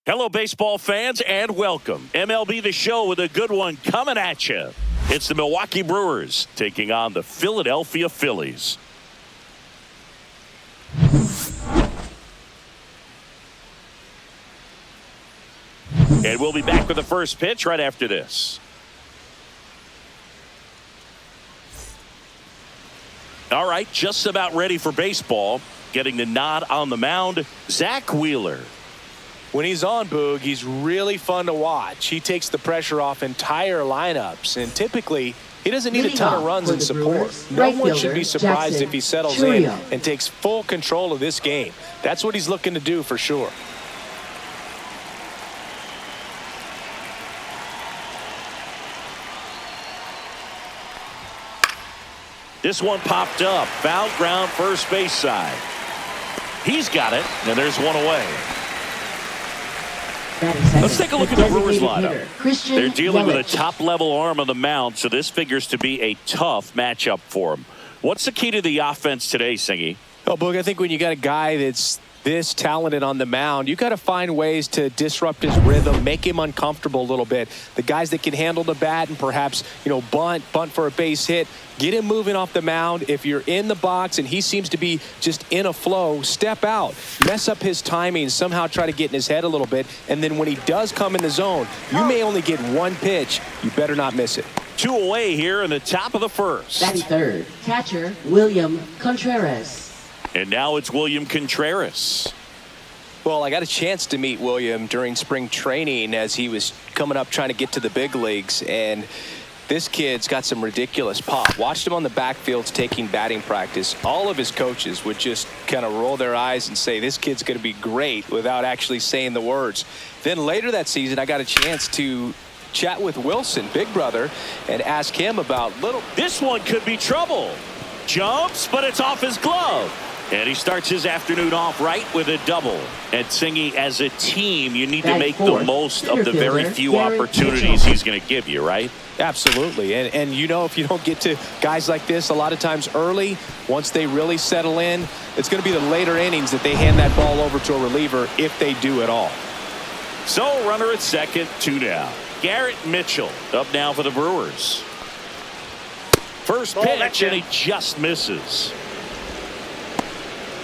Hello, baseball fans, and welcome. MLB The Show with a good one coming at you. It's the Milwaukee Brewers taking on the Philadelphia Phillies. And we'll be back with the first pitch right after this. All right, just about ready for baseball. Getting the nod on the mound, Zach Wheeler. When he's on, Boog, he's really fun to watch. He takes the pressure off entire lineups, and typically he doesn't need a ton of runs and support. No one should be surprised if he settles in and takes full control of this game. That's what he's looking to do for sure. This one popped up. Foul ground, first base side. He's got it, and there's one away. Let's take a look at the Brewers lineup. They're dealing with a top-level arm on the mound, so this figures to be a tough matchup for them. What's the key to the offense today, Singy? Oh, Boog, I think when you got a guy that's this talented on the mound, you got to find ways to disrupt his rhythm, make him uncomfortable a little bit. The guys that can handle the bat and perhaps, bunt for a base hit, get him moving off the mound. If you're in the box and he seems to be just in a flow, step out, mess up his timing, somehow try to get in his head a little bit. And then when he does come in the zone, you may only get one pitch. You better not miss it. Two away here in the top of the first. Batting third, catcher William Contreras. And now it's William Contreras. Well, I got a chance to meet William during spring training as he was coming up trying to get to the big leagues. And this kid's got some ridiculous pop. Watched him on the backfields taking batting practice. All of his coaches would just kind of roll their eyes and say, this kid's going to be great, without actually saying the words. Then later that season, I got a chance to chat with Wilson, big brother, and ask him about This one could be trouble. Jumps, but it's off his glove. And he starts his afternoon off right with a double. And Singy, as a team, you need to make the most of the very few opportunities he's going to give you, right? Absolutely. And if you don't get to guys like this a lot of times early, once they really settle in, it's going to be the later innings that they hand that ball over to a reliever, if they do at all. So runner at second, 2 down. Garrett Mitchell up now for the Brewers. First pitch, and he just misses.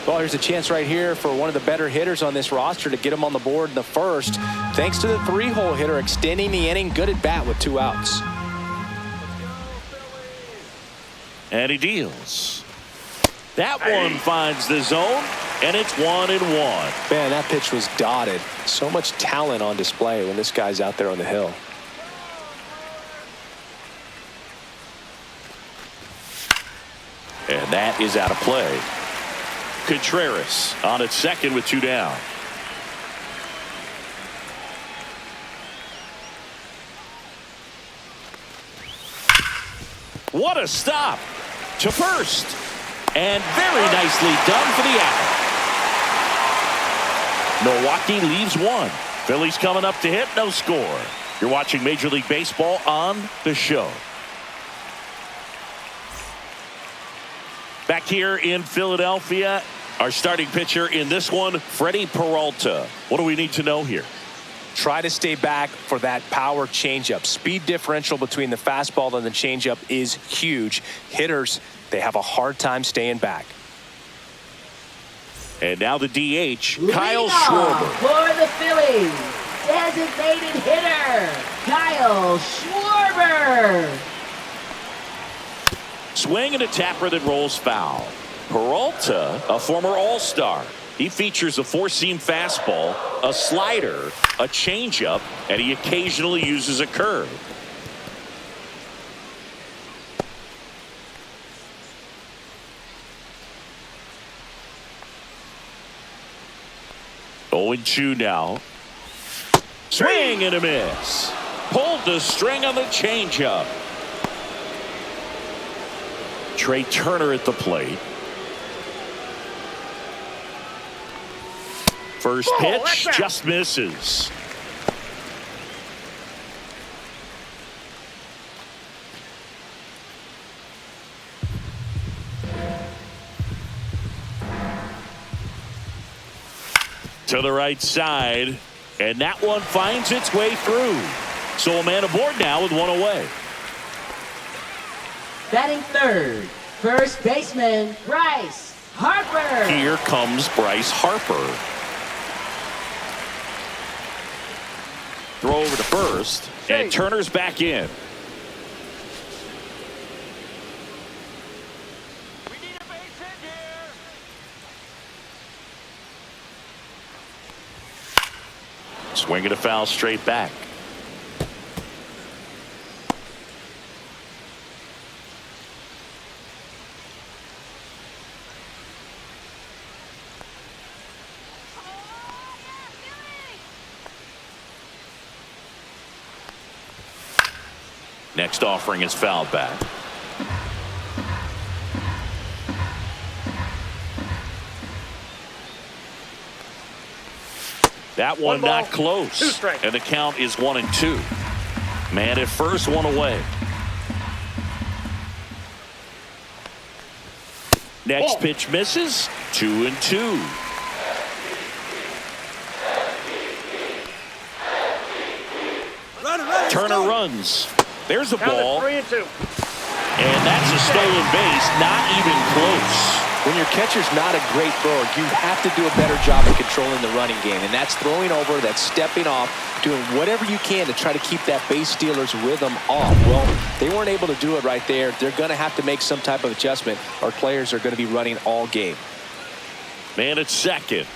Well, here's a chance right here for one of the better hitters on this roster to get him on the board in the first. Thanks to the 3-hole hitter extending the inning. Good at bat with 2 outs. And he deals. That one finds the zone, and it's 1-1. Man, that pitch was dotted. So much talent on display when this guy's out there on the hill. And that is out of play. Contreras on at second with 2 down. What a stop to first, and very nicely done for the out. Milwaukee leaves 1. Phillies coming up to hit, no score. You're watching Major League Baseball on The Show. Back here in Philadelphia, our starting pitcher in this one, Freddie Peralta. What do we need to know here? Try to stay back for that power changeup. Speed differential between the fastball and the changeup is huge. Hitters, they have a hard time staying back. And now the DH, Kyle Schwarber. For the Phillies, designated hitter, Kyle Schwarber. Swing and a tapper that rolls foul. Peralta, a former All-Star. He features a 4-seam fastball, a slider, a changeup, and he occasionally uses a curve. Oh, 0-2 now. Swing and a miss. Pulled the string on the changeup. Trey Turner at the plate. First pitch just misses. To the right side. And that one finds its way through. So a man aboard now with one away. Batting third, first baseman, Bryce Harper. Here comes Bryce Harper. Throw over to first, and Turner's back in. We need a base hit here. Swinging a foul straight back. Next offering is fouled back. That one not close. And the count is 1-2. Man at first, one away. Next pitch misses. 2-2. Turner runs. There's a ball. 3-2. And that's a stolen base. Not even close. When your catcher's not a great thrower, you have to do a better job of controlling the running game. And that's throwing over, that's stepping off, doing whatever you can to try to keep that base stealer's rhythm off. Well, they weren't able to do it right there. They're going to have to make some type of adjustment. Our players are going to be running all game. Man at second.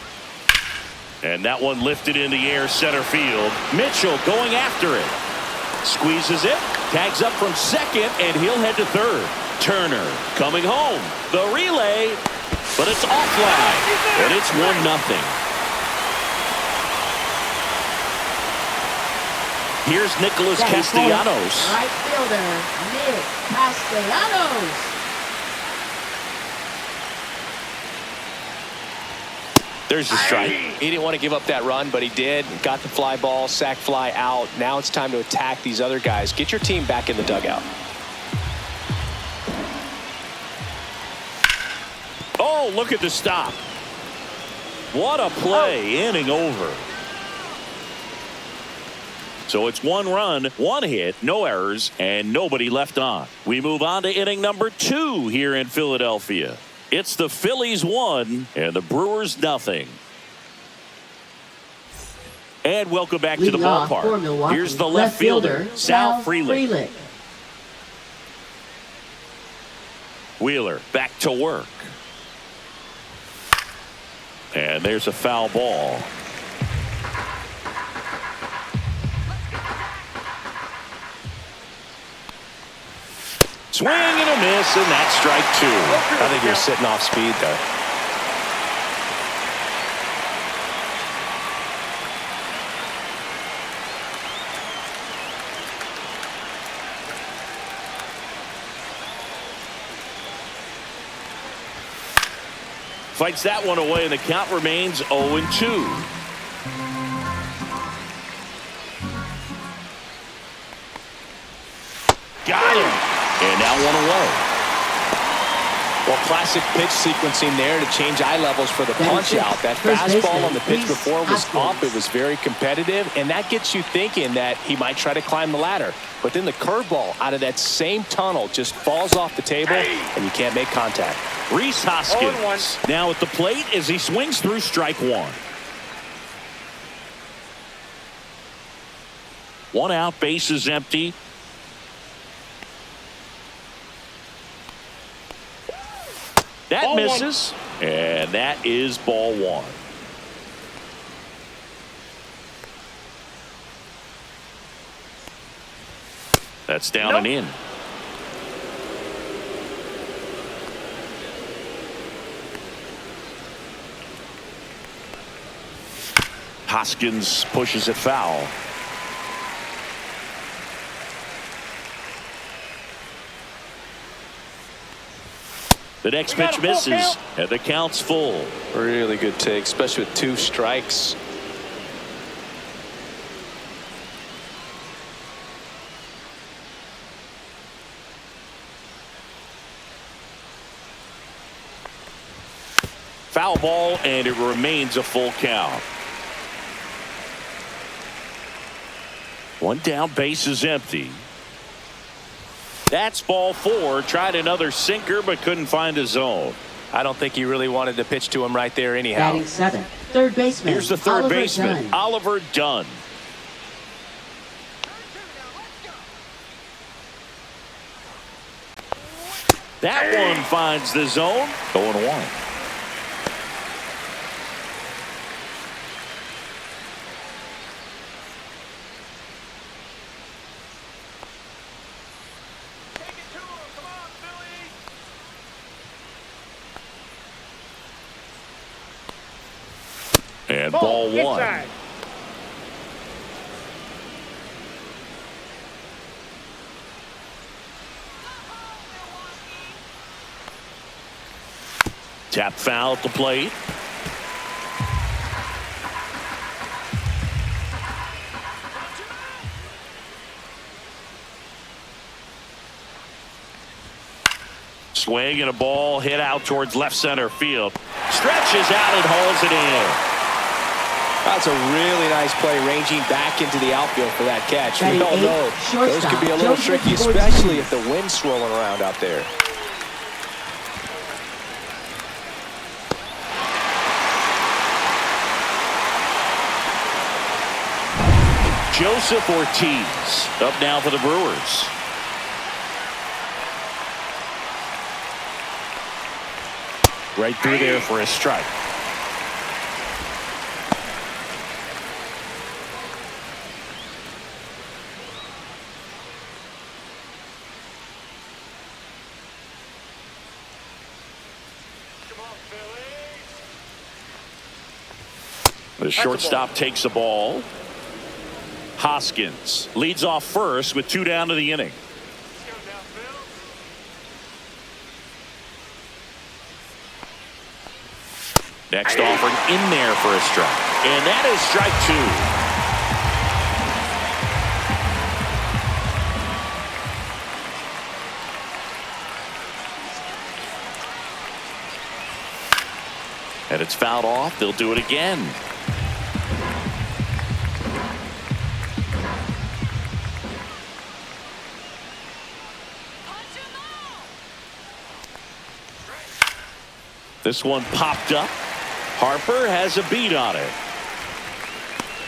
And that one lifted in the air center field. Mitchell going after it. Squeezes it. Tags up from second, and he'll head to third. Turner coming home. The relay, but it's offline. And it's 1-0. Here's Nicholas Castellanos. Right fielder, Nick Castellanos. There's the strike. He didn't want to give up that run, but he did. Got the fly ball, sac fly out. Now it's time to attack these other guys. Get your team back in the dugout. Oh, look at the stop. What a play. Inning over. So it's 1 run, 1 hit, no errors, and nobody left on. We move on to inning number 2 here in Philadelphia. It's the Phillies 1 and the Brewers 0. And welcome back to the ballpark. Here's the left fielder, Sal Frelick. Wheeler back to work. And there's a foul ball. Swing and a miss, and that's strike 2. I think you're sitting off speed there. Fights that one away, and the count remains 0-2. Got him. And now 1 away. Well, classic pitch sequencing there to change eye levels for the punch out. That fastball on the pitch before was up. It was very competitive, and that gets you thinking that he might try to climb the ladder. But then the curveball out of that same tunnel just falls off the table, and you can't make contact. Rhys Hoskins now at the plate as he swings through strike 1. 1 out, base is empty. That misses, and that is ball 1. That's down and in. Hoskins pushes it foul. The next pitch misses, and the count's full. Really good take, especially with 2 strikes. Foul ball, and it remains a full count. One down, base is empty. That's ball 4. Tried another sinker but couldn't find a zone. I don't think he really wanted to pitch to him right there anyhow. Batting 7th, third baseman. Here's the third Oliver baseman, Dunn. Oliver Dunn. That one finds the zone. 0-1. Take it to him. Come on, Phillies. And ball 1. Inside. Tap foul at the plate. Swing and a ball hit out towards left center field. Stretches out and hauls it in. That's a really nice play, ranging back into the outfield for that catch. We Batting all 8th, know those shortstop, could be a little Joseph tricky, Ortiz. especially if the wind's swirling around out there. Joseph Ortiz up now for the Brewers. Right through there for a strike. Come on, Phillies. The shortstop takes the ball. Hoskins leads off first with 2 down to the inning. Let's go now, Phil. Next offering in there for a strike. And that is strike 2. And it's fouled off. They'll do it again. This one popped up. Harper has a beat on it.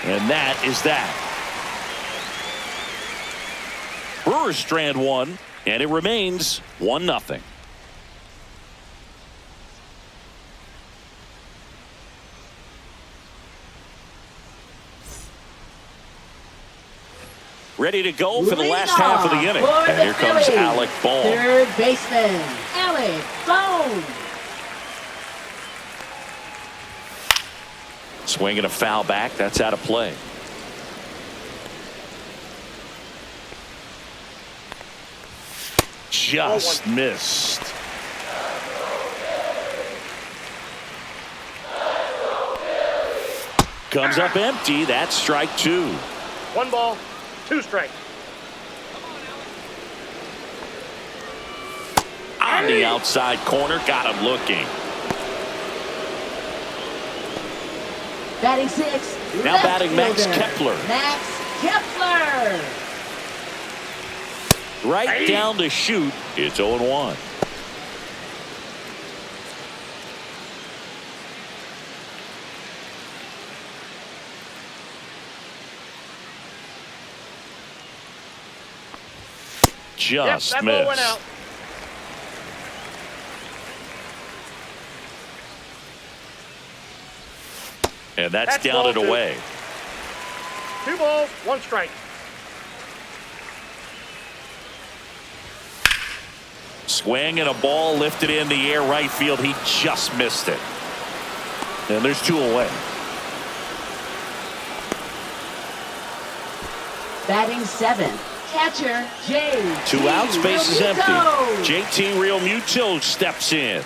And that is that. Brewers strand 1, and it remains 1-0. Ready to go for the last half of the inning. And here comes Alec Bohm. Third baseman, Alec Bohm. Swinging a foul back. That's out of play. Just missed. Comes up empty. That's strike 2. 1 ball, 2 strikes. On the outside corner. Got him looking. Batting 6. Now left batting Max fielder, Kepler. Max Kepler. Right down to shoot. It's 0-1. Just that ball went missed. out. And that's down ball and 2. away. 2 balls, 1 strike. Swing and a ball lifted in the air right field. He just missed it. And there's 2 away. Batting 7. Catcher, J. 2 outs, base is empty. JT Realmuto steps in.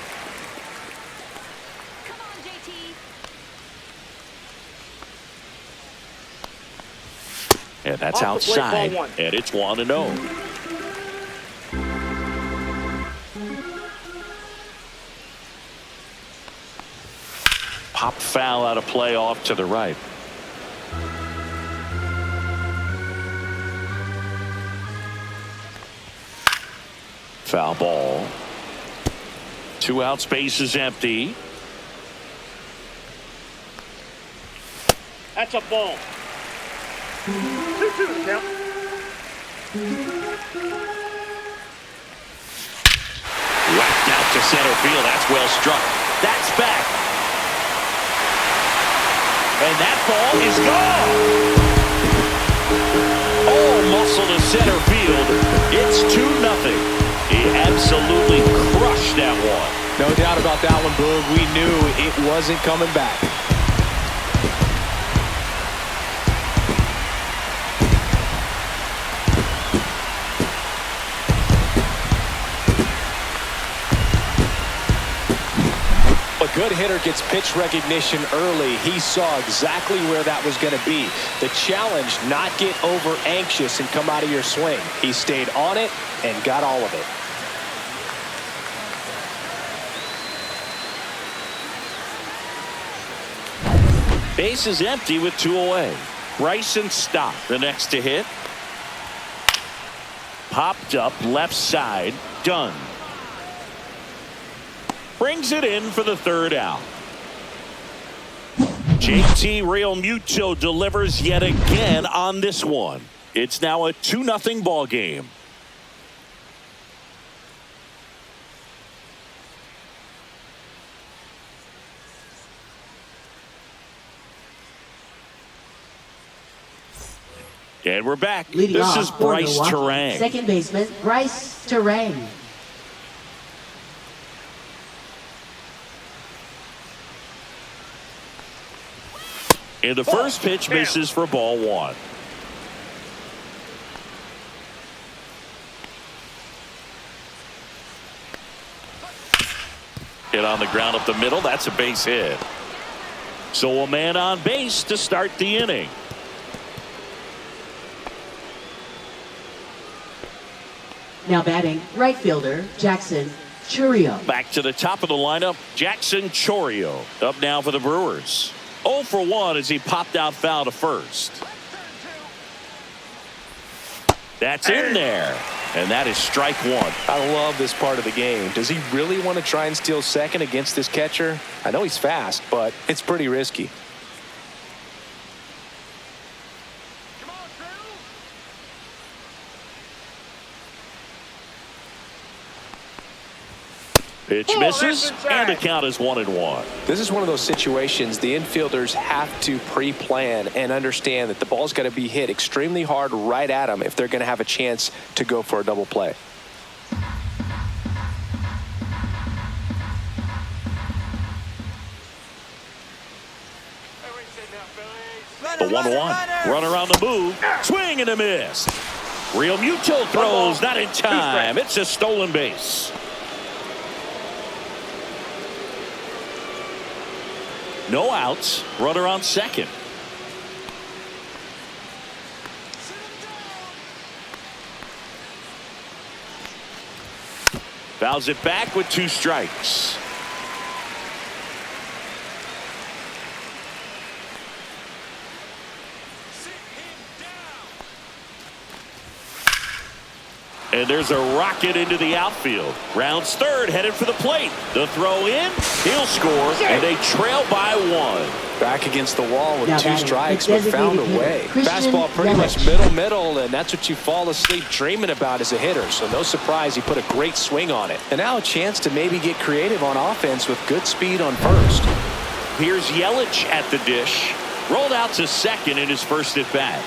Come on, JT. And that's Off the plate, ball outside. 1. And it's 1-0. Pop foul out of play off to the right. Foul ball. 2 outs, base is empty. That's a ball. 2-2 count. Whacked out to center field. That's well struck. That's back. And that ball is gone. All muscle to center field. It's 2-0. He absolutely crushed that one. No doubt about that one, Boog. We knew it wasn't coming back. A good hitter gets pitch recognition early. He saw exactly where that was going to be. The challenge, not get over anxious and come out of your swing. He stayed on it and got all of it. Base is empty with 2 away. Bryson Stott, the next to hit. Popped up left side. Done. Brings it in for the 3rd out. JT Realmuto delivers yet again on this one. It's now a 2-0 ball game. And we're back. Leading This off is for Bryce Milwaukee, Terang. second baseman Bryce Terang. And the first pitch misses for ball 1. Hit on the ground up the middle. That's a base hit. So a man on base to start the inning. Now batting, right fielder Jackson Chourio. Back to the top of the lineup, Jackson Chourio. Up now for the Brewers. 0 for 1 as he popped out foul to first. That's in there. And that is strike 1. I love this part of the game. Does he really want to try and steal second against this catcher? I know he's fast, but it's pretty risky. Pitch misses, and the count is 1-1. This is one of those situations the infielders have to pre-plan and understand that the ball's got to be hit extremely hard right at them if they're going to have a chance to go for a double play. The 1-1. Runner on the move. Swing and a miss. Realmuto throws, not in time. It's a stolen base. No outs. Runner on second. Fouls it back with 2 strikes. And there's a rocket into the outfield. Rounds third, headed for the plate. The throw in, he'll score, and they trail by 1. Back against the wall with Now 2 batting, strikes, the but found a designated way. hitter, Christian Fastball pretty much Yelich. middle, and that's what you fall asleep dreaming about as a hitter. So no surprise he put a great swing on it. And now a chance to maybe get creative on offense with good speed on first. Here's Yelich at the dish. Rolled out to second in his first at bat.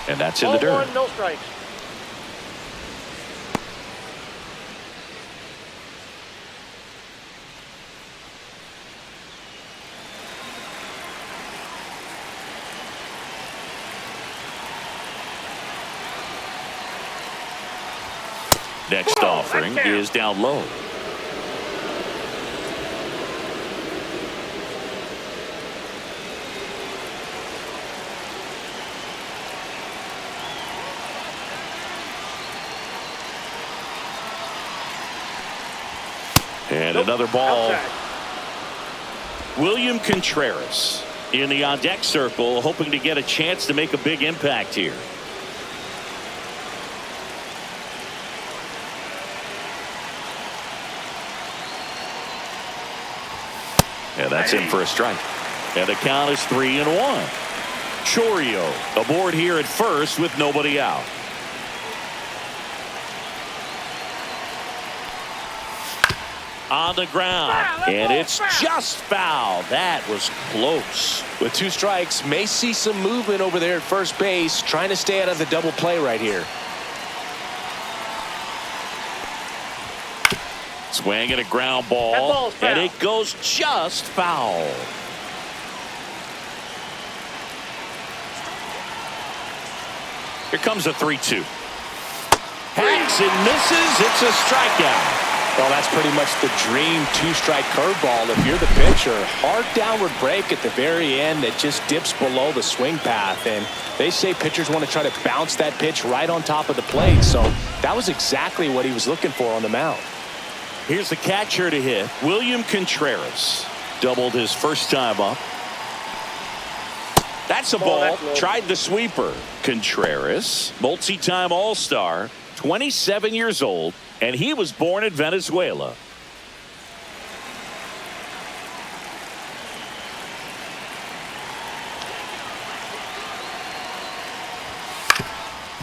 And that's in the dirt. 1, no strikes. Next offering is down low. And another ball. Outside. William Contreras in the on-deck circle, hoping to get a chance to make a big impact here. And that's in for a strike. And the count is 3-1. Chorio aboard here at first with nobody out. On the ground, and it's just foul. That was close. With 2 strikes, may see some movement over there at first base, trying to stay out of the double play right here. Swing and a ground ball, and it goes just foul. Here comes a 3-2. Hacks and misses. It's a strikeout. Well, that's pretty much the dream 2-strike curveball. If you're the pitcher, hard downward break at the very end that just dips below the swing path. And they say pitchers want to try to bounce that pitch right on top of the plate. So that was exactly what he was looking for on the mound. Here's the catcher to hit. William Contreras doubled his first time up. That's a ball. Tried the sweeper. Contreras, multi-time All-Star, 27 years old, and he was born in Venezuela.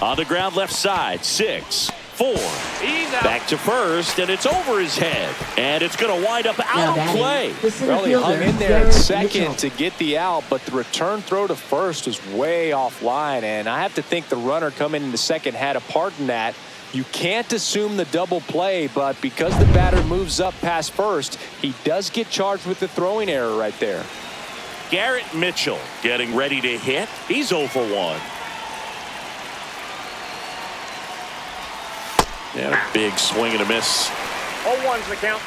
On the ground left side, 6-4. Back to first, and it's over his head. And it's going to wind up out of play. Well, he hung in there at second to get the out, but the return throw to first was way offline. And I have to think the runner coming in the second had a part in that. You can't assume the double play, but because the batter moves up past first, he does get charged with the throwing error right there. Garrett Mitchell getting ready to hit. He's 0 for 1. And a big swing and a miss. 0-1's the count.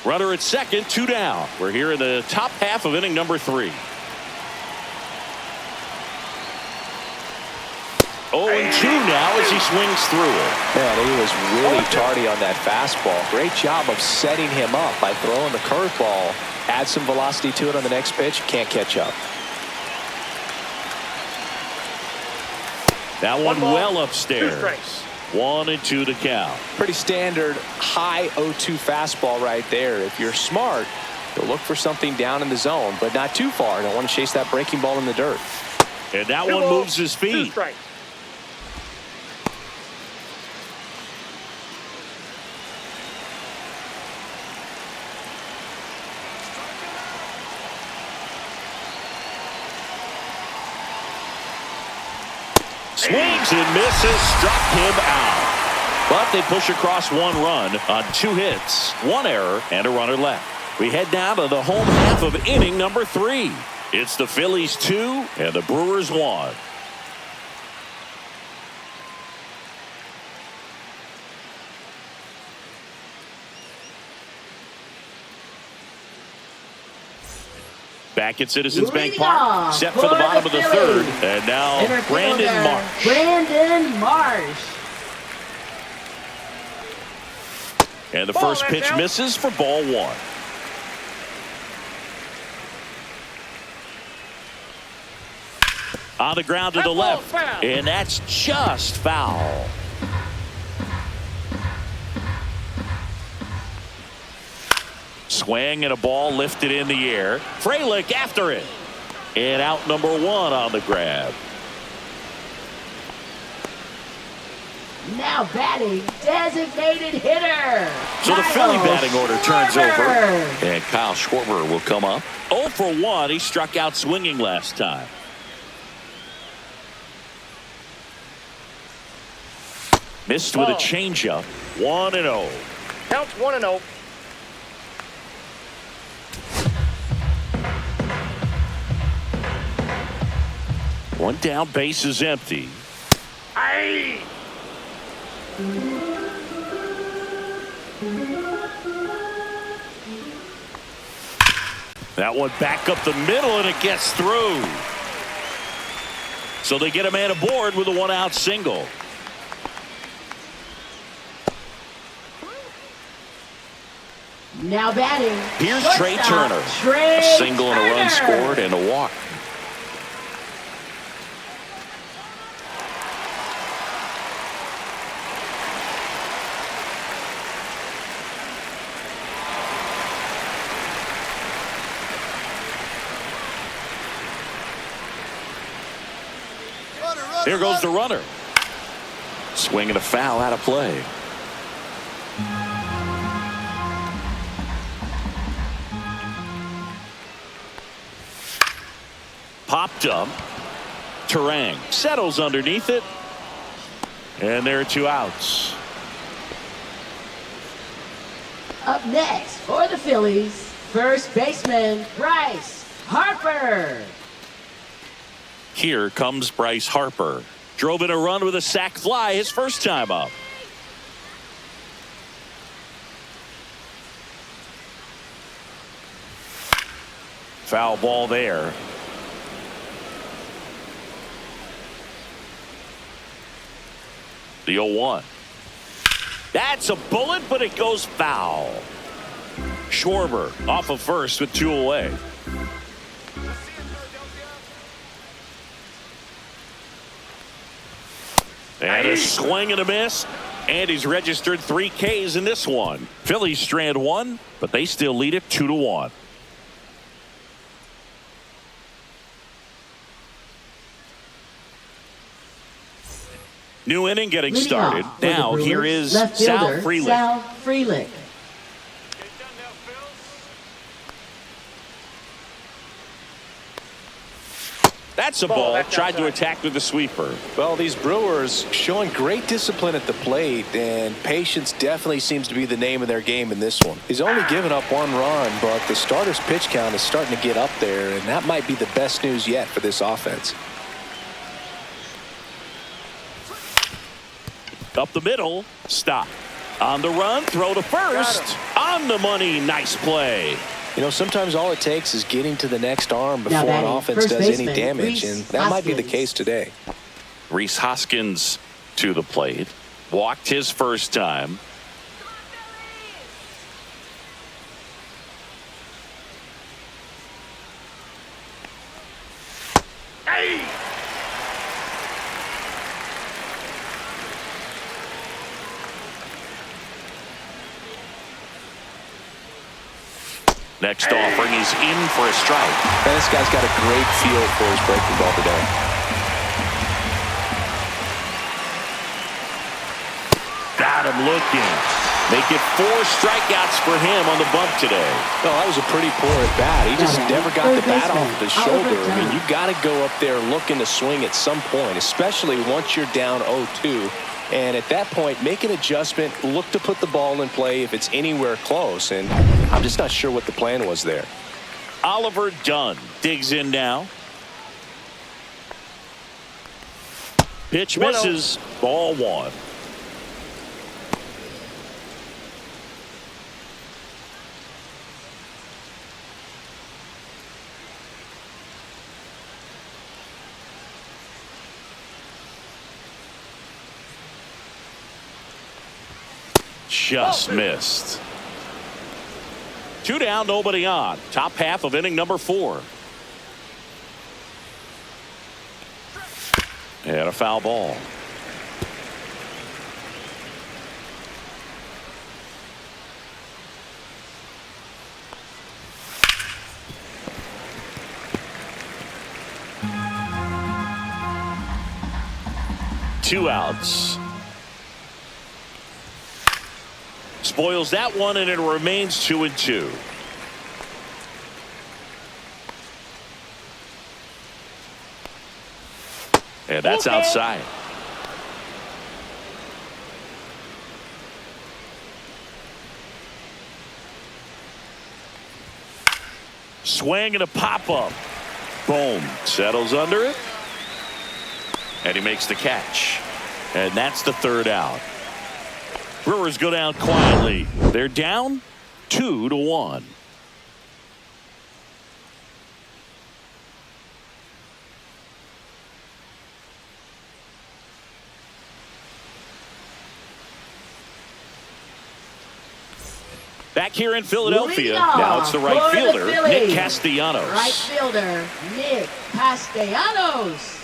Runner at second, 2 down. We're here in the top half of inning number 3. 0-2 now as he swings through it. Man, he was really tardy on that fastball. Great job of setting him up by throwing the curveball. Add some velocity to it on the next pitch. Can't catch up. That one well upstairs. 1-2 to count. Pretty standard high 0-2 fastball right there. If you're smart, you'll look for something down in the zone, but not too far. Don't want to chase that breaking ball in the dirt. And that one moves his feet. 2 strikes. Swings and misses, struck him out. But they push across 1 run on 2 hits, 1 error, and a runner left. We head down to the home half of inning number 3. It's the Phillies 2 and the Brewers 1. Back at Citizens Bank Park, set for the bottom of the 3rd, and now Brandon Marsh. Brandon Marsh. And the first pitch misses for ball 1. On the ground to the left, and that's just foul. Swing and a ball lifted in the air. Frelick after it. And out number 1 on the grab. Now batting, designated hitter. So the Philly batting order turns over. Schwarber. And Kyle Schwarber will come up. 0 for 1. He struck out swinging last time. Missed with a changeup. 1-0. Counts 1-0. One down, base is empty. Aye. That one back up the middle, and it gets through. So they get a man aboard with a 1-out single. Now batting. Here's Trey shortstop, Turner. Trey A single and a run Turner. scored and a walk. There goes the runner. Swing and a foul out of play. Popped up. Terang settles underneath it. And there are 2 outs. Up next for the Phillies, first baseman Bryce Harper. Here comes Bryce Harper. Drove in a run with a sac fly his first time up. Foul ball there. The 0-1. That's a bullet, but it goes foul. Schwarber off of first with 2 away. And a swing and a miss. And he's registered 3 Ks in this one. Phillies strand 1, but they still lead it 2-1. New inning getting started. Now here is Sal Frelick. That's a ball. Tried to attack with the sweeper. Well, these Brewers showing great discipline at the plate, and patience definitely seems to be the name of their game in this one. He's only given up 1 run, but the starter's pitch count is starting to get up there, and that might be the best news yet for this offense. Up the middle, stop. On the run, throw to first. On the money, nice play. You know, sometimes all it takes is getting to the next arm before an offense does any damage, and that might be the case today. Rhys Hoskins to the plate. Walked his first time. Next offering, he's in for a strike. Man, this guy's got a great feel for his breaking ball today. Got him looking. Make it 4 strikeouts for him on the bump today. No, that was a pretty poor at bat. He just never got the bat off of his shoulder. I mean, you got to go up there looking to swing at some point, especially once you're down 0-2. And at that point, make an adjustment, look to put the ball in play if it's anywhere close. And I'm just not sure what the plan was there. Oliver Dunn digs in now. Pitch misses. Ball 1. Just missed. 2 down, nobody on. Top half of inning number 4. And a foul ball. Two outs. Spoils that one, and it remains 2-2. And that's outside. Swing and a pop-up. Boom. Settles under it. And he makes the catch. And that's the 3rd out. Brewers go down quietly. They're down 2-1. Back here in Philadelphia, now it's the right fielder, Nick Castellanos. Right fielder, Nick Castellanos.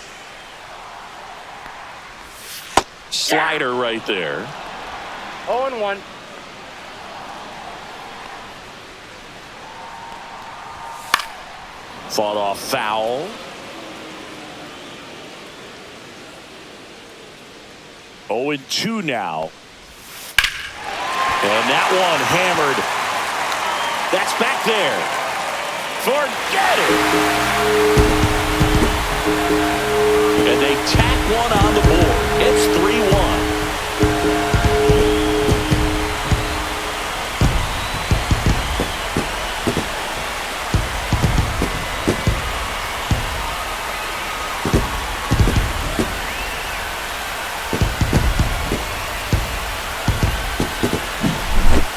Slider right there. 0-1. Fought off foul. 0-2 now. And that one hammered. That's back there. Forget it. And they tack one on the board. It's 3-1.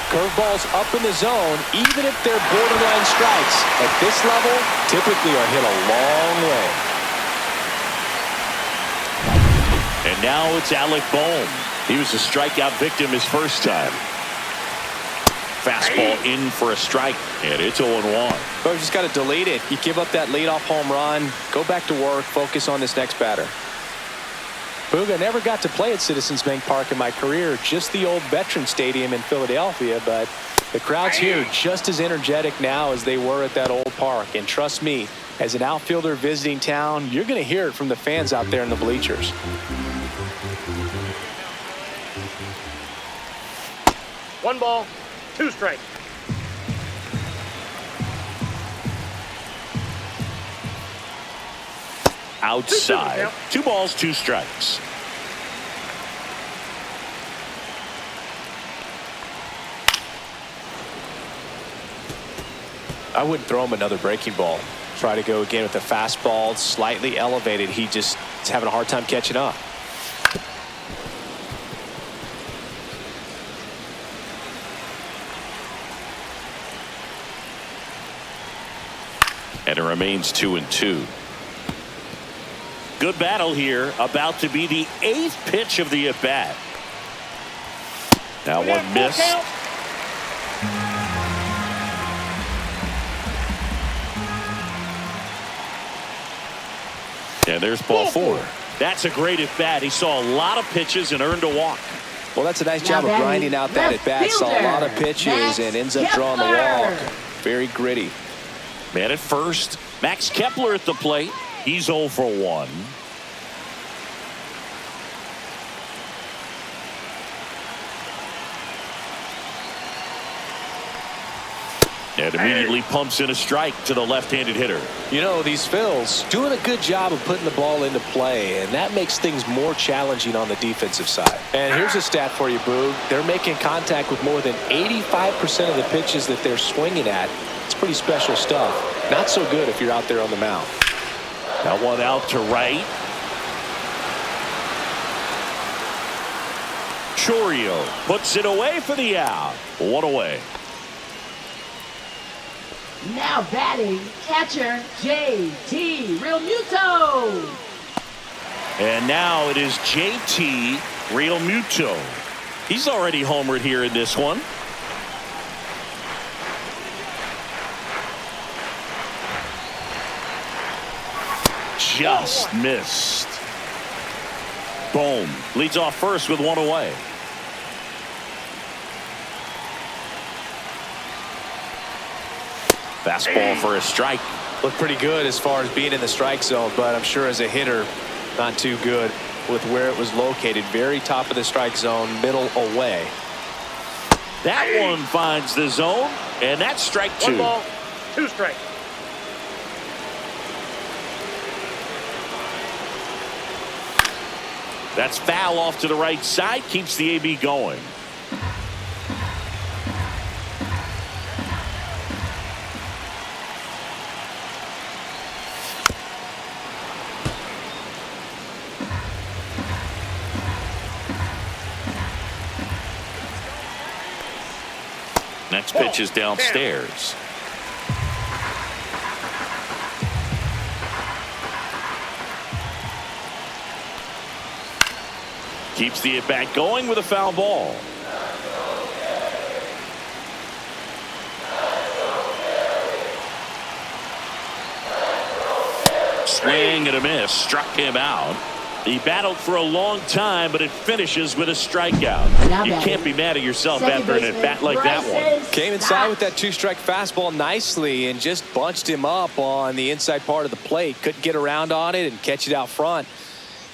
Curveballs up in the zone, even if they're borderline strikes. At this level, typically are hit a long way. And now it's Alec Bohm. He was a strikeout victim his first time. Fastball in for a strike, and it's 0-1. But you just got to delete it. You give up that leadoff home run, go back to work, focus on this next batter. Boog, I never got to play at Citizens Bank Park in my career, just the old Veteran Stadium in Philadelphia, but the crowds here just as energetic now as they were at that old park. And trust me, as an outfielder visiting town, you're going to hear it from the fans out there in the bleachers. One ball, two strikes. Outside. 2 balls, 2 strikes. I wouldn't throw him another breaking ball. Try to go again with the fastball, slightly elevated. He just is having a hard time catching up. And it remains 2-2. Good battle here. About to be the 8th pitch of the at-bat. That one missed. And there's ball 4. That's a great at-bat. He saw a lot of pitches and earned a walk. Well, that's a nice job of grinding out that at-bat. Saw a lot of pitches and ends up drawing the walk. Very gritty. Man at first. Max Kepler at the plate. He's 0 for 1. And immediately pumps in a strike to the left-handed hitter. You know, these Phils doing a good job of putting the ball into play, and that makes things more challenging on the defensive side. And here's a stat for you, Boog. They're making contact with more than 85% of the pitches that they're swinging at. It's pretty special stuff. Not so good if you're out there on the mound. That one out to right. Chorio puts it away for the out. 1 away. Now batting, catcher J.T. Realmuto. And now it is J.T. Realmuto. He's already homered here in this one. Just missed. Bohm leads off first with 1 away. Fastball for a strike. Looked pretty good as far as being in the strike zone, but I'm sure as a hitter, not too good with where it was located. Very top of the strike zone, middle away. That one finds the zone, and that's strike 2. 1 ball, 2 strikes. That's foul off to the right side, keeps the AB going. Next pitch is downstairs. Keeps the at-bat going with a foul ball. Swing and a miss. Struck him out. He battled for a long time, but it finishes with a strikeout. You can't be mad at yourself after an at-bat like that one. Came inside with that 2-strike fastball nicely and just bunched him up on the inside part of the plate. Couldn't get around on it and catch it out front.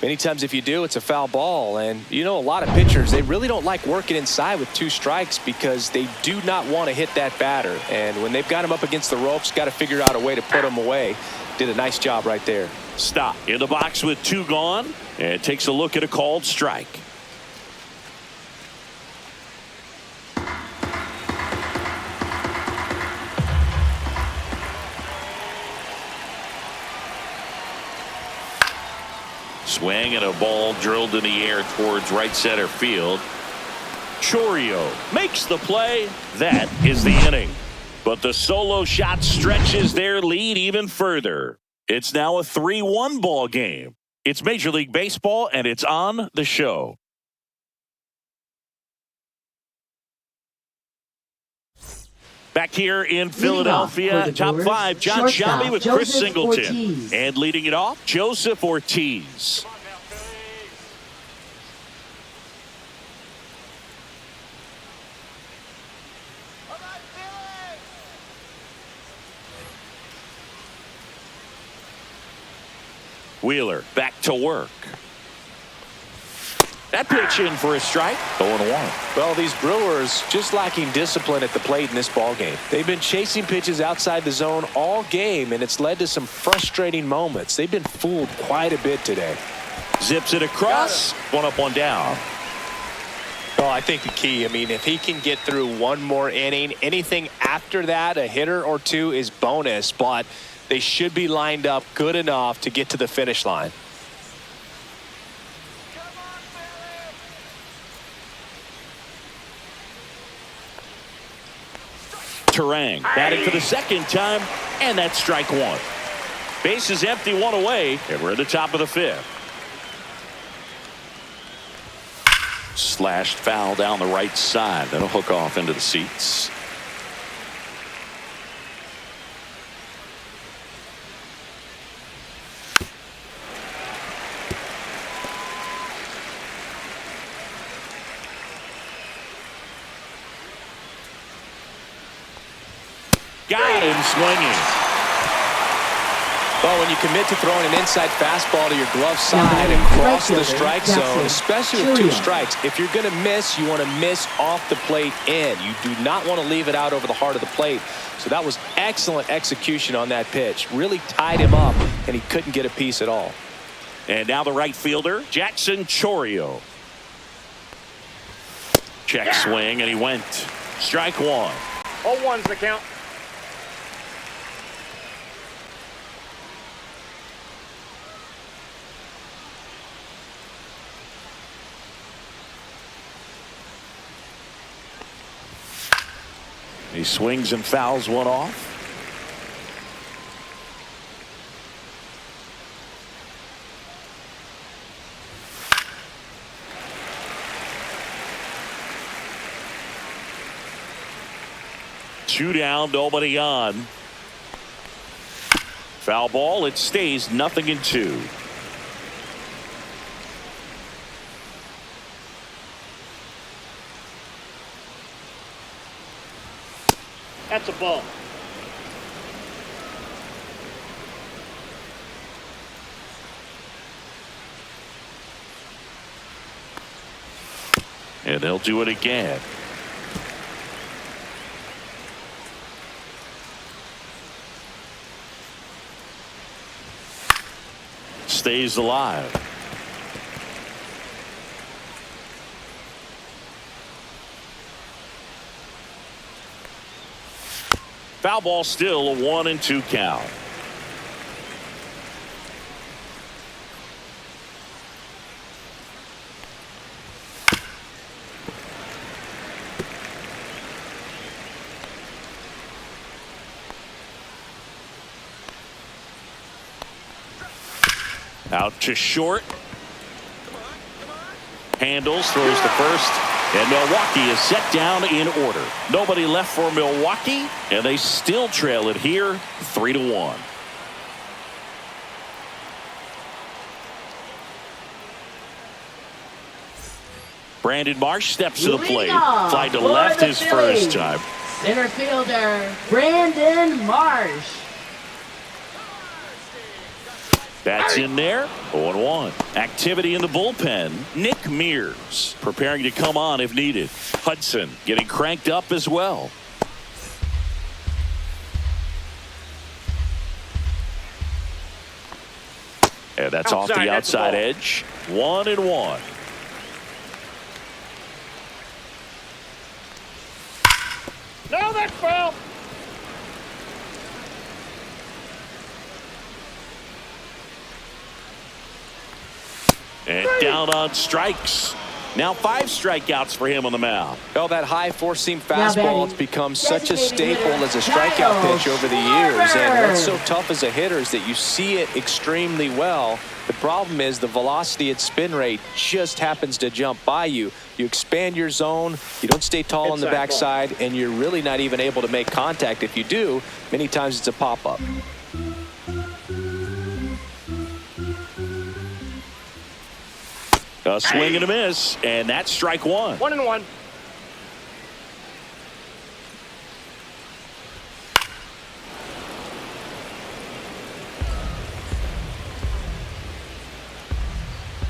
Many times if you do, it's a foul ball. And, you know, a lot of pitchers, they really don't like working inside with 2 strikes because they do not want to hit that batter. And when they've got him up against the ropes, got to figure out a way to put him away. Did a nice job right there. Stop in the box with 2 gone, and takes a look at a called strike. Swing and a ball drilled in the air towards right center field. Chourio makes the play. That is the inning. But the solo shot stretches their lead even further. It's now a 3-1 ball game. It's Major League Baseball, and it's on the show. Back here in Philadelphia, top 5, John Shelby with Chris Singleton. Ortiz. And leading it off, Joseph Ortiz. Wheeler back to work. That pitch in for a strike. 0-1. Well, these Brewers just lacking discipline at the plate in this ball game. They've been chasing pitches outside the zone all game, and it's led to some frustrating moments. They've been fooled quite a bit today. Zips it across. 1 up, 1 down. Well, I think the key, I mean, if he can get through one more inning, anything after that, a hitter or 2 is bonus, but they should be lined up good enough to get to the finish line. Terang batting for the 2nd time, and that's strike 1. Base is empty, 1 away, and we're at the top of the 5th. Slashed foul down the right side. That'll hook off into the seats. Got him swinging. Well, when you commit to throwing an inside fastball to your glove side and cross the strike zone, especially with 2 strikes, if you're going to miss, you want to miss off the plate in. You do not want to leave it out over the heart of the plate. So that was excellent execution on that pitch. Really tied him up, and he couldn't get a piece at all. And now the right fielder, Jackson Chourio. Check swing, and he went. Strike 1. 0-1's the count. He swings and fouls 1 off. Two down, nobody on. Foul ball, it stays 0-2. That's a ball. And they'll do it again. Stays alive. Foul ball, still a 1-2 count. Out to short. Handles, throws to first. And Milwaukee is set down in order. Nobody left for Milwaukee, and they still trail it here 3-1. Brandon Marsh steps to the plate. Fly to left his first time. Center fielder Brandon Marsh. That's in there. 0-1. Activity in the bullpen. Nick Mears preparing to come on if needed. Hudson getting cranked up as well. And that's off the outside edge. 1-1. No, that's foul. And down on strikes. Now 5 strikeouts for him on the mound. Well, that high four-seam fastball has become such a staple as a strikeout pitch over the years. And what's so tough as a hitter is that you see it extremely well. The problem is the velocity and spin rate just happens to jump by you. You expand your zone, you don't stay tall on the backside, and you're really not even able to make contact. If you do, many times it's a pop-up. A swing and a miss, and that's strike 1. 1-1.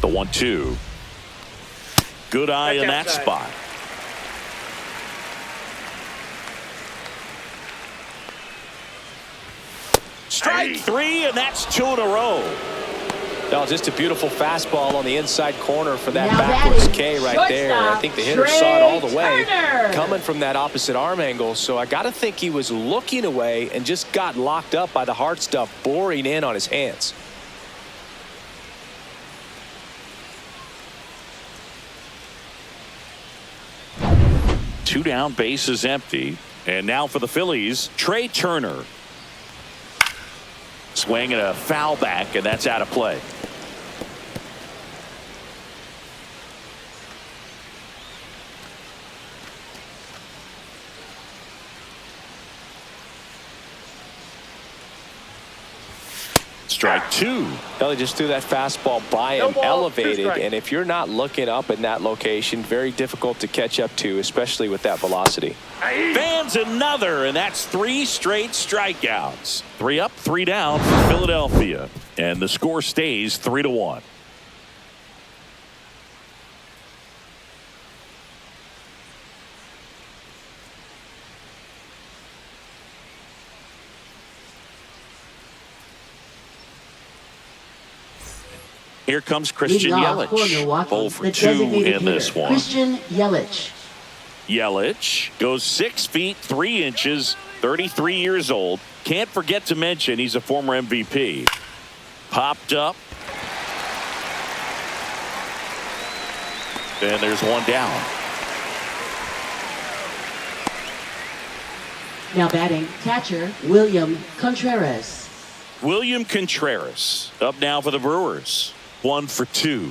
The 1-2. Good eye in that spot. Strike 3, and that's 2 in a row. No, just a beautiful fastball on the inside corner for that backwards K right there. I think the hitter saw it all the way coming from that opposite arm angle. So I got to think he was looking away and just got locked up by the hard stuff boring in on his hands. Two down, base is empty. And now for the Phillies, Trey Turner. Swing and a foul back, and that's out of play. Strike 2. Well, he just threw that fastball by him, elevated, and if you're not looking up in that location, very difficult to catch up to, especially with that velocity. Fans another, and that's 3 straight strikeouts. 3 up, 3 down for Philadelphia, and the score stays 3-1. Here comes Christian Yelich. 0 for 2 in this one. Christian Yelich. Yelich goes 6 feet 3 inches, 33 years old. Can't forget to mention he's a former MVP. Popped up. And there's one down. Now batting, catcher, William Contreras. William Contreras up now for the Brewers. 1 for 2.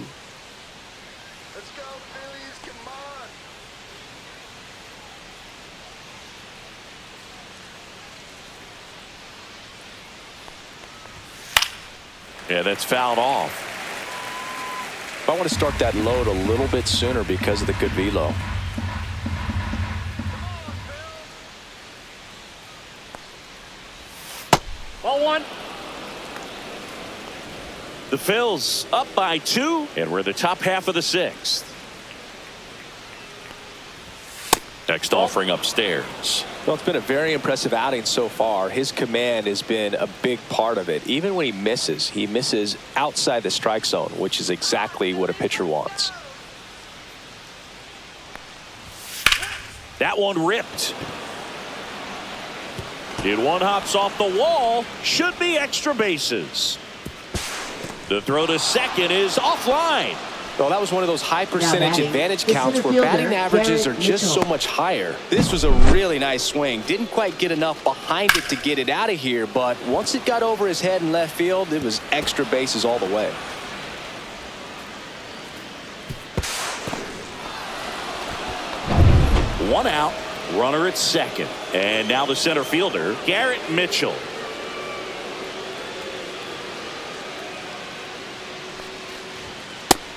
Let's go, Phillies, come on. Yeah, that's fouled off. I want to start that load a little bit sooner because of the good velo. Ball 1. The Phils up by 2, and we're the top half of the 6th. Next offering upstairs. Well, it's been a very impressive outing so far. His command has been a big part of it. Even when he misses outside the strike zone, which is exactly what a pitcher wants. That one ripped. And one hops off the wall. Should be extra bases. The throw to second is offline. Well, that was one of those high percentage advantage counts where batting averages are just so much higher. This was a really nice swing. Didn't quite get enough behind it to get it out of here, but once it got over his head in left field, it was extra bases all the way. One out, runner at second. And now the center fielder, Garrett Mitchell.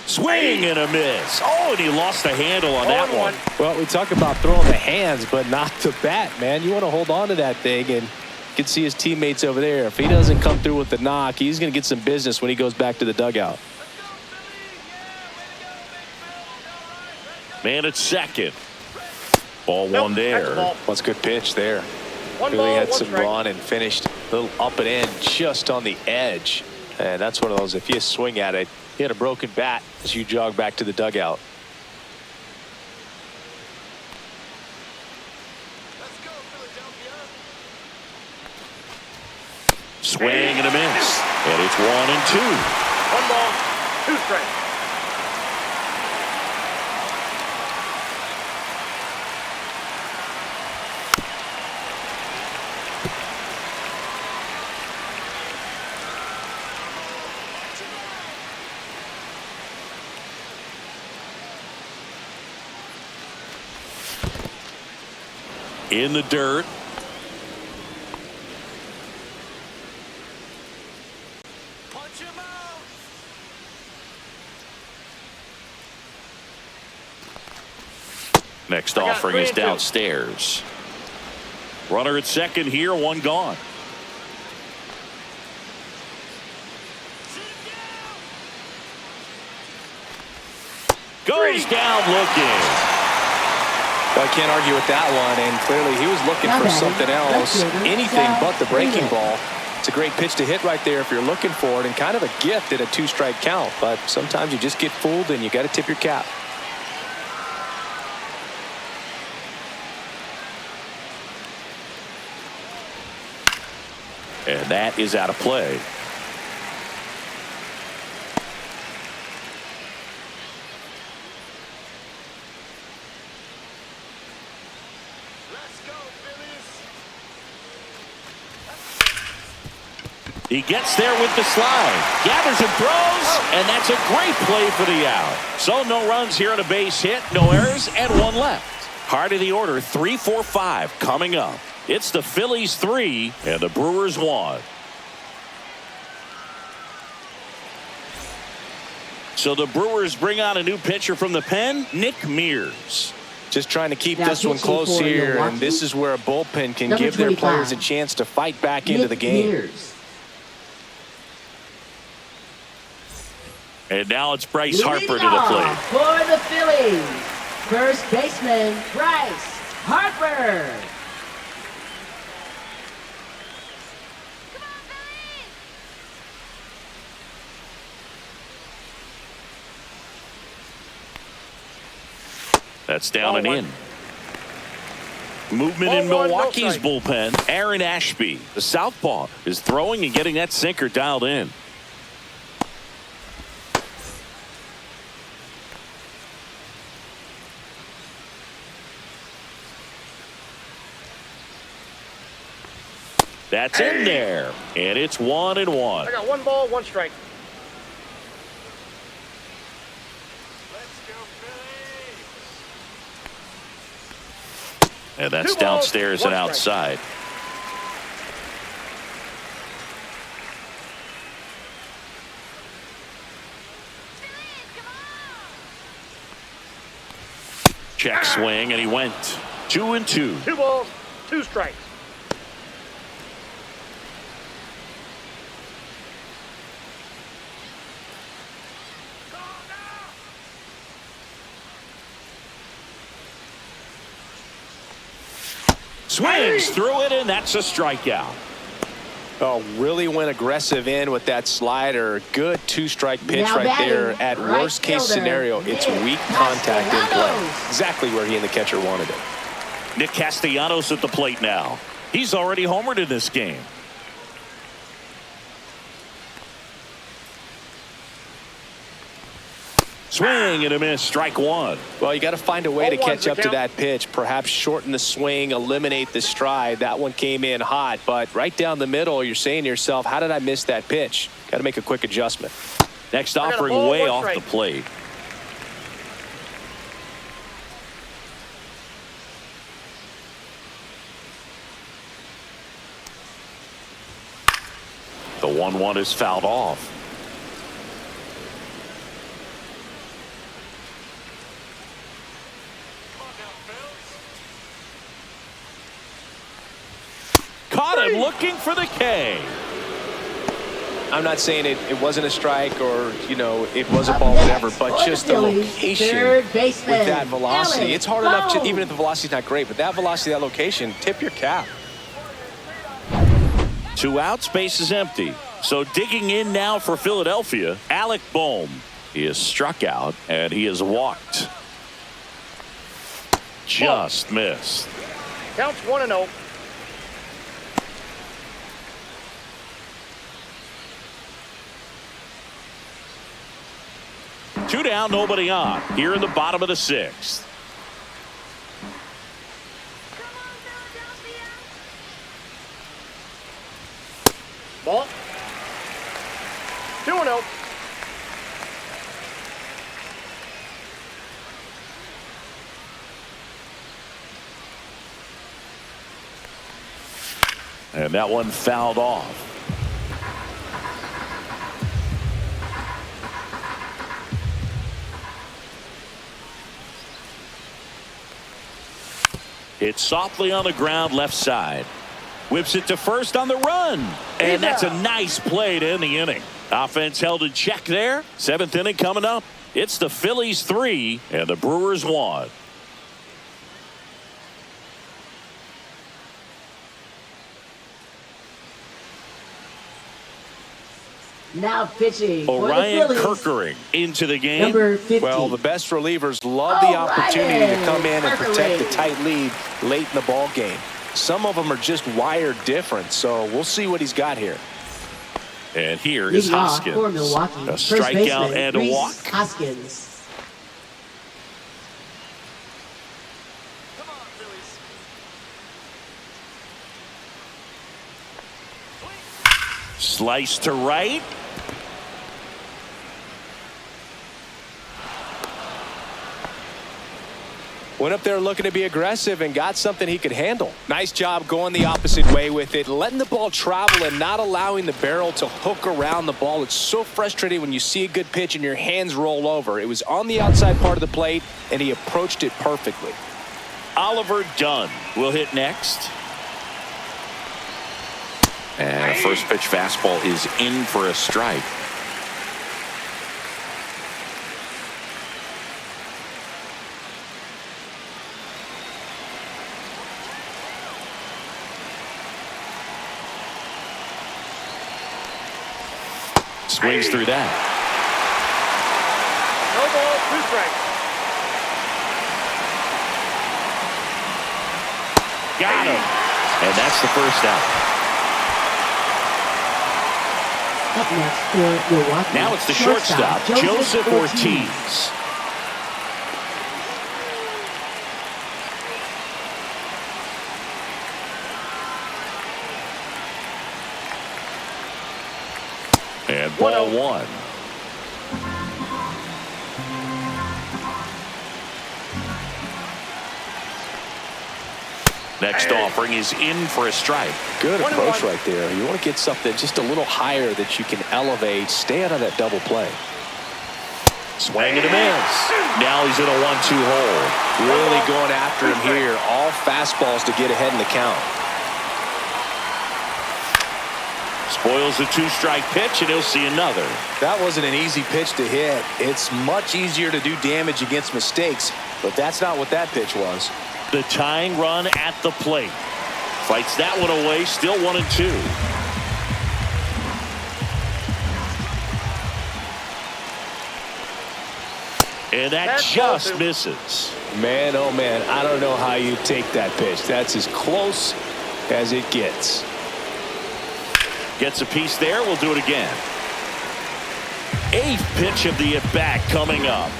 Swing and a miss. Oh, and he lost the handle on that one. Well, we talk about throwing the hands, but not the bat, man. You want to hold on to that thing, and can see his teammates over there. If he doesn't come through with the knock, he's going to get some business when he goes back to the dugout. Man at second. Ball one there. That's a good pitch there. Really had some run and finished a little up and in just on the edge. And that's one of those, if you swing at it, you had a broken bat as you jog back to the dugout. Let's go, Philadelphia. Swing and a miss. And it's 1-2. 1 ball, 2 strikes. In the dirt. Punch him out. Next offering is downstairs. Runner at second here, one gone. Goes down looking. Well, I can't argue with that one, and clearly he was looking for something else, anything but the breaking ball. It's a great pitch to hit right there if you're looking for it, and kind of a gift at a 2-strike count, but sometimes you just get fooled and you got to tip your cap. And that is out of play. Let's go, Phillies. He gets there with the slide, gathers and throws, and that's a great play for the out. So no runs here on a base hit, no errors, and one left. Heart of the order, 3, 4, 5 coming up. It's the Phillies 3 and the Brewers 1. So the Brewers bring on a new pitcher from the pen, Nick Mears. Just trying to keep this one close here, and this is where a bullpen can give their players a chance to fight back into the game. And now it's Bryce Harper to the plate. For the Phillies, first baseman Bryce Harper. That's down and in. Movement in Milwaukee's bullpen. Aaron Ashby, the southpaw, is throwing and getting that sinker dialed in. That's in there, and it's 1-1. I got 1 ball, 1 strike. Let's go, Phillies. And that's 2 balls, downstairs 1 and strike. outside. Check swing, and he went 2-2. 2 balls, 2 strikes. Swings through it, and that's a strikeout. Oh, really went aggressive in with that slider. Good 2-strike pitch Now right there. batting, At right worst case fielder, scenario, it's Nick weak contact in play. Castellanos. Exactly where he and the catcher wanted it. Nick Castellanos at the plate now. He's already homered in this game. Swing and a miss, strike 1. Well, you got to find a way to Ball catch one's up the to count. that pitch. Perhaps shorten the swing, eliminate the stride. That one came in hot, but right down the middle, you're saying to yourself, how did I miss that pitch? Got to make a quick adjustment. Next got a offering ball, way 1 off strike. the plate. The 1-1 is fouled off. caught him looking for the K. I'm not saying it wasn't a strike or, you know, it was a ball, whatever, but just the location with that velocity. It's hard enough to, even if the velocity's not great, but that velocity, that location, tip your cap. 2 outs, base is empty. So digging in now for Philadelphia, Alec Bohm. He is struck out and he is walked. Just missed. Counts 1-0. Two down, nobody on. Here in the bottom of the 6th. Ball. 2-0. And that one fouled off. It's softly on the ground left side. Whips it to first on the run. And that's a nice play to end the inning. Offense held in check there. 7th inning coming up. It's the Phillies 3 and the Brewers 1. Now pitching Orion for the Phillies, Kirkering into the game. number 50. Well, the best relievers love the opportunity to come in and protect the tight lead late in the ball game. Some of them are just wired different, so we'll see what he's got here. And here is Leading off Hoskins. for Milwaukee, A first strikeout baseman, and a Rhys walk. Hoskins. Come on, Phillies. Slice to right. Went up there looking to be aggressive and got something he could handle. Nice job going the opposite way with it, letting the ball travel and not allowing the barrel to hook around the ball. It's so frustrating when you see a good pitch and your hands roll over. It was on the outside part of the plate, and he approached it perfectly. Oliver Dunn will hit next. And a first pitch fastball is in for a strike. Swings through that. No ball, 2 strikes. Got him. And that's the first out. Up next for Milwaukee, Now it's the shortstop, Joseph Ortiz. And ball 1. Next offering is in for a strike. Good approach right there. You want to get something just a little higher that you can elevate. Stay out of that double play. Swing and a miss. Now he's in a 1-2 hole. Really going after him here. All fastballs to get ahead in the count. Spoils the 2-strike pitch, and he'll see another. That wasn't an easy pitch to hit. It's much easier to do damage against mistakes, but that's not what that pitch was. The tying run at the plate. Fights that one away, still 1-2. And that just misses. Man, oh man, I don't know how you take that pitch. That's as close as it gets. Gets a piece there. We'll do it again. 8th pitch of the at-bat coming up.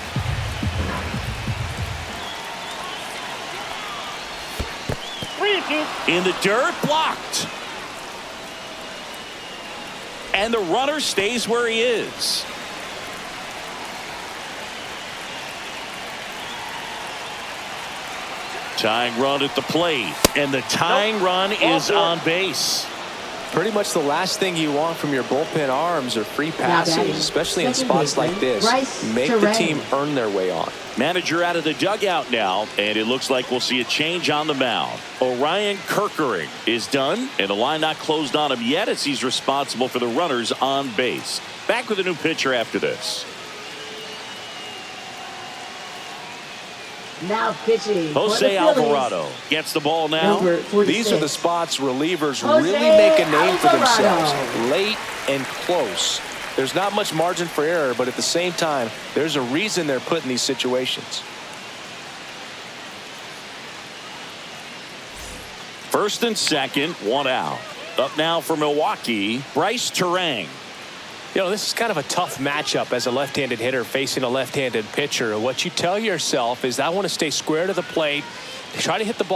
In the dirt, blocked. And the runner stays where he is. Tying run at the plate. And the tying run is on base. Pretty much the last thing you want from your bullpen arms are free passes, especially in spots like this. Make the team earn their way on. Manager out of the dugout now, and it looks like we'll see a change on the mound. Orion Kerkering is done, and the line not closed on him yet as he's responsible for the runners on base. Back with a new pitcher after this. Now pitching. Jose Alvarado gets the ball now. These are the spots relievers really make a name for themselves. Late and close. There's not much margin for error, but at the same time, there's a reason they're put in these situations. First and second, one out. Up now for Milwaukee, Bryce Terang. You know, this is kind of a tough matchup as a left-handed hitter facing a left-handed pitcher. What you tell yourself is, I want to stay square to the plate, try to hit the ball